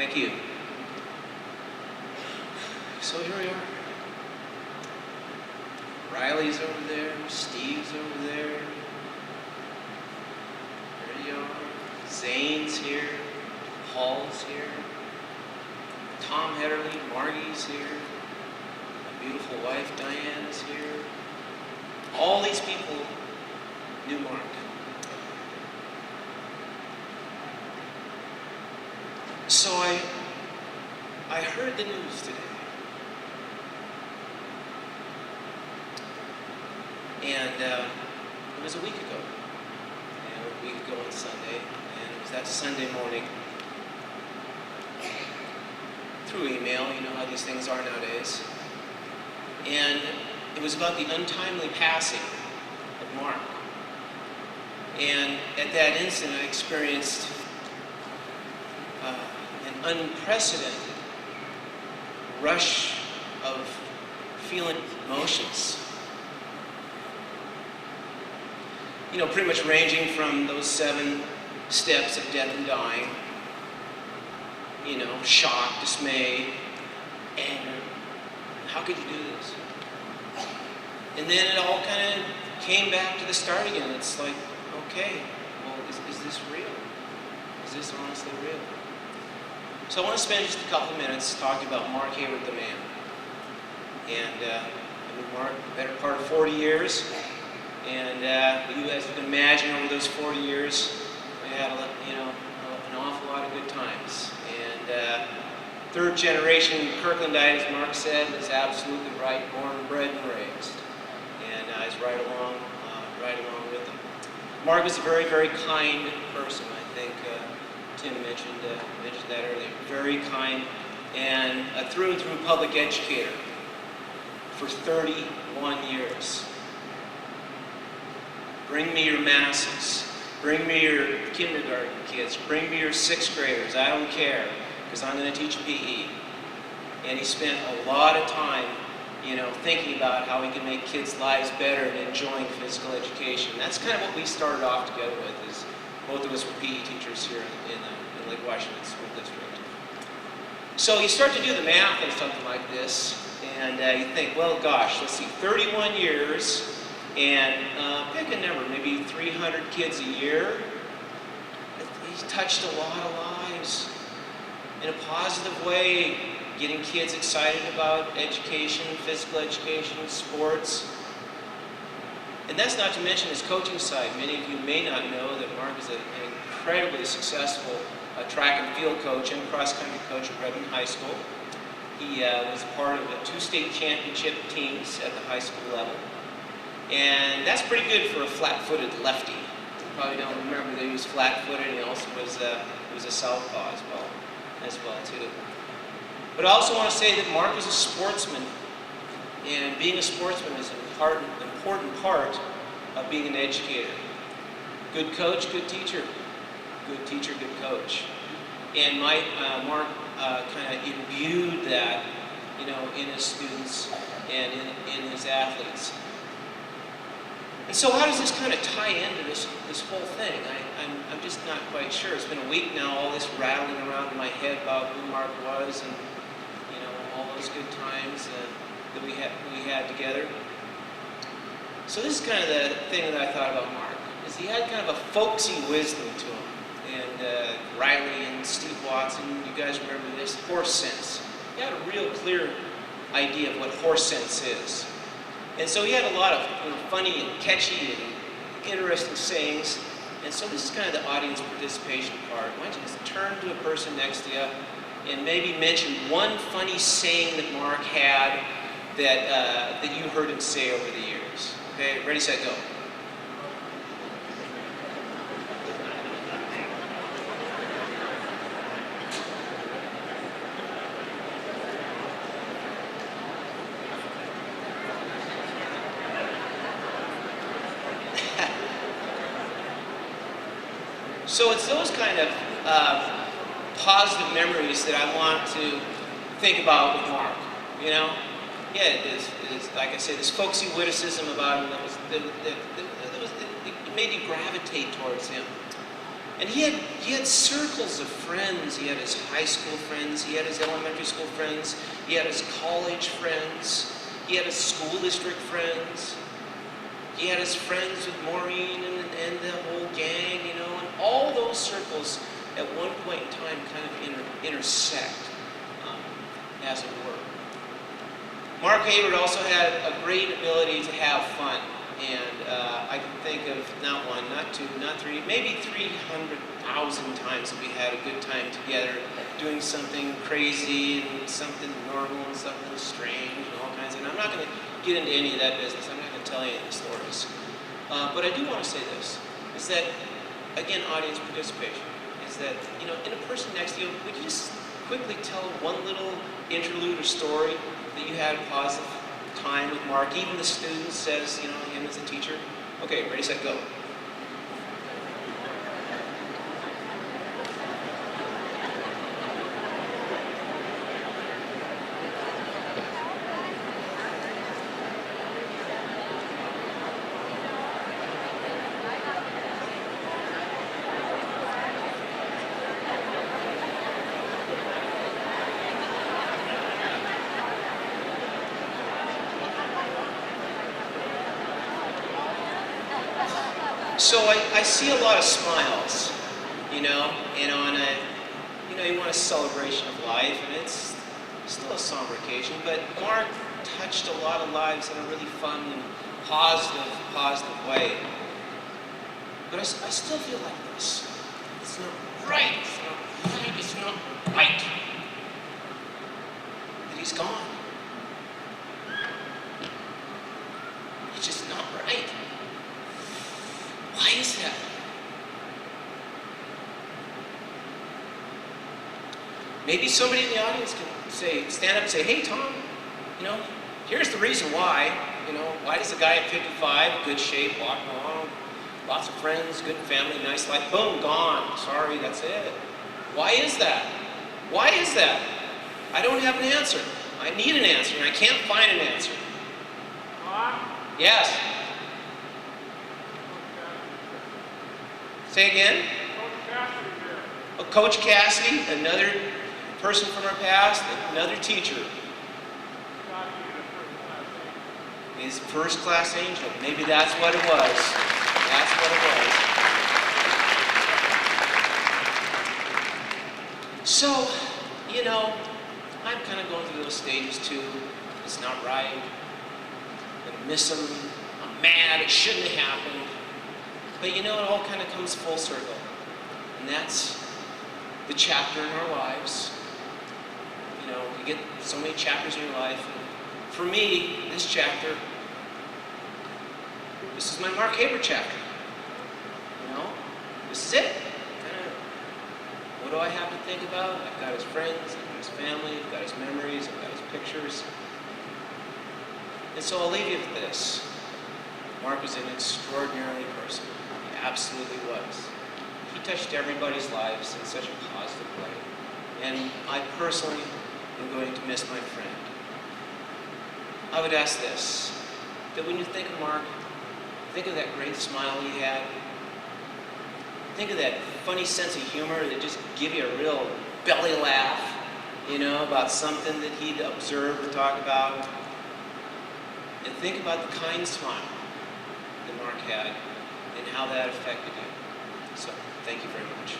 Thank you. So here we are. Riley's over there, Steve's over there. There you are. Zane's here, Paul's here. Tom Hetterly, Margie's here. My beautiful wife Diane's here. All these people knew Mark. So I heard the news today. And it was a week ago. And a week ago on Sunday. And it was that Sunday morning. Through email, you know how these things are nowadays. And it was about the untimely passing of Mark. And at that instant, I experienced an unprecedented rush of feeling emotions. You know, pretty much ranging from those 7 steps of death and dying, you know, shock, dismay, anger. How could you do this? And then it all kind of came back to the start again. It's like, okay, well, is this real? Is this honestly real? So I want to spend just a couple minutes talking about Mark Hayward, the man. And I knew Mark the better part of 40 years. And you as you can imagine, over those 40 years, we had an awful lot of good times. And third generation Kirklandite, as Mark said, is absolutely right, born, bred, and raised. And I was right along with him. Mark was a very, very kind person. I think Tim mentioned that earlier. Very kind and a through and through public educator for 31 years. Bring me your masses. Bring me your kindergarten kids. Bring me your 6th graders. I don't care, because I'm going to teach PE. And he spent a lot of time, you know, thinking about how he can make kids' lives better and enjoying physical education. That's kind of what we started off together with, is both of us were PE teachers here in Lake Washington School District. So you start to do the math on something like this, and you think, well, gosh, let's see, 31 years, and pick a number, maybe 300 kids a year. He's touched a lot of lives in a positive way, getting kids excited about education, physical education, sports. And that's not to mention his coaching side. Many of you may not know that Mark is an incredibly successful track and field coach and cross-country coach at Redmond High School. He was part of 2 state championship teams at the high school level. And that's pretty good for a flat-footed lefty. You probably don't remember that he was flat-footed, and he also was a southpaw as well too. But I also want to say that Mark was a sportsman, and being a sportsman is an important part of being an educator. Good coach, good teacher. Good teacher, good coach. And Mark kind of imbued that, you know, in his students and in his athletes. And so how does this kind of tie into this whole thing? I'm just not quite sure. It's been a week now, all this rattling around in my head about who Mark was and, you know, all those good times that we had together. So this is kind of the thing that I thought about Mark, is he had kind of a folksy wisdom to him. And Riley and Steve Watson, you guys remember this, horse sense. He had a real clear idea of what horse sense is. And so he had a lot of, you know, funny and catchy and interesting sayings. And so this is kind of the audience participation part. Why don't you just turn to a person next to you and maybe mention one funny saying that Mark had that you heard him say over the years. Okay, ready, set, go. So it's those kind of positive memories that I want to think about with Mark, you know? Yeah, it is like I say, this folksy witticism about him it made you gravitate towards him. And he had circles of friends. He had his high school friends. He had his elementary school friends. He had his college friends. He had his school district friends. He had his friends with Maureen and the whole gang, you know, and all those circles at one point in time kind of intersect, as it were. Mark Hayward also had a great ability to have fun. And I can think of not one, not two, not three, maybe 300,000 times that we had a good time together doing something crazy and something normal and something strange and all kinds of. And I'm not going to get into any of that business. I'm not going to tell any of the stories. But I do want to say this, is that, again, audience participation, is that, you know, in a person next to you, would you just quickly tell one little interlude or story that you had a positive time with Mark? Even the student says, you know, him as a teacher. Okay, ready, set, go. So I see a lot of smiles, you know, and you want a celebration of life, and it's still a somber occasion, but Mark touched a lot of lives in a really fun and positive way. But I still feel like this. It's not right, it's not right, it's not right that he's gone. It's just not right. Why is that? Maybe somebody in the audience can stand up and say, hey, Tom, you know, here's the reason why. You know, why does a guy at 55, good shape, walking along, lots of friends, good family, nice life, boom, gone. Sorry, that's it. Why is that? Why is that? I don't have an answer. I need an answer, and I can't find an answer. Yes? Say again? Coach Cassidy, another person from our past, another teacher. He's first-class angel. Maybe that's what it was. That's what it was. So, you know, I'm kind of going through those stages too. It's not right. I'm going to miss him. I'm mad. It shouldn't have happened. But you know, it all kind of comes full circle. And that's the chapter in our lives. You know, you get so many chapters in your life. And for me, this chapter, this is my Mark Hayward chapter. You know, this is it. What do I have to think about? I've got his friends, I've got his family, I've got his memories, I've got his pictures. And so I'll leave you with this. Mark was an extraordinary person. He absolutely was. He touched everybody's lives in such a positive way. And I personally am going to miss my friend. I would ask this, that when you think of Mark, think of that great smile he had. Think of that funny sense of humor that just give you a real belly laugh, you know, about something that he'd observed or talk about. And think about the kind smile that Mark had and how that affected you. So, thank you very much.